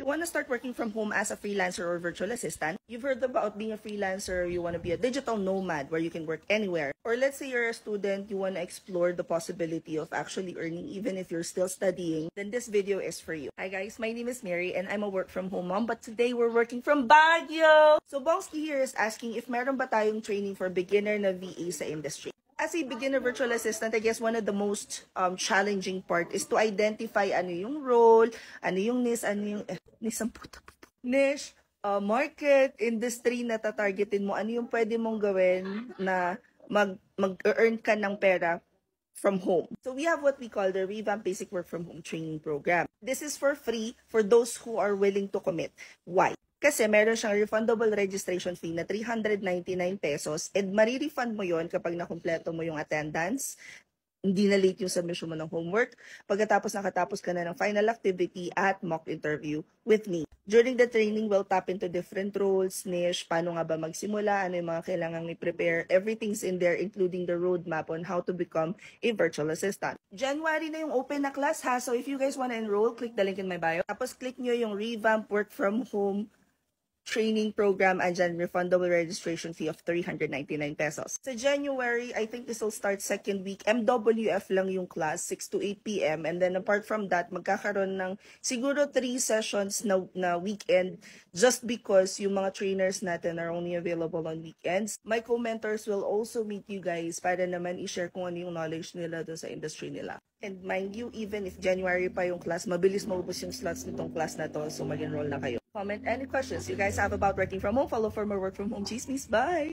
you want to start working from home as a freelancer or virtual assistant, you've heard about being a freelancer, you want to be a digital nomad where you can work anywhere. Or let's say you're a student, you want to explore the possibility of actually earning even if you're still studying, then this video is for you. Hi guys, my name is Mary and I'm a work from home mom, but today we're working from Baguio! So Bongski here is asking if meron ba tayong training for beginner na VA sa industry. As a beginner virtual assistant, I guess one of the most challenging part is to identify ano yung role, ano yung niche, niche, market, industry na tatargetin mo, ano yung pwede mong gawin na mag-earn ka ng pera from home. So we have what we call the Revamped Basic Work From Home Training Program. This is for free for those who are willing to commit. Why? Kasi meron siyang refundable registration fee na 399 pesos and marirefund mo yon kapag nakumpleto mo yung attendance, hindi na late yung submission mo ng homework, pagkatapos nakatapos ka na ng final activity at mock interview with me. During the training, we'll tap into different roles, niche, paano nga ba magsimula, ano yung mga kailangang i-prepare, everything's in there including the roadmap on how to become a virtual assistant. January na yung open na class ha, so if you guys wanna enroll, click the link in my bio. Tapos click nyo yung Revamp Work From Home Training Program and dyan refundable registration fee of 399 pesos. Sa January, I think this will start second week. MWF lang yung class, 6 to 8 p.m. And then apart from that, magkakaroon ng siguro 3 sessions na weekend just because yung mga trainers natin are only available on weekends. My co-mentors will also meet you guys para naman i-share kung ano yung knowledge nila dun sa industry nila. And mind you, even if January pa yung class, mabilis maubos yung slots nitong class na to, so mag-enroll na kayo. Comment any questions you guys have about working from home. Follow for more work from home chismis. Bye!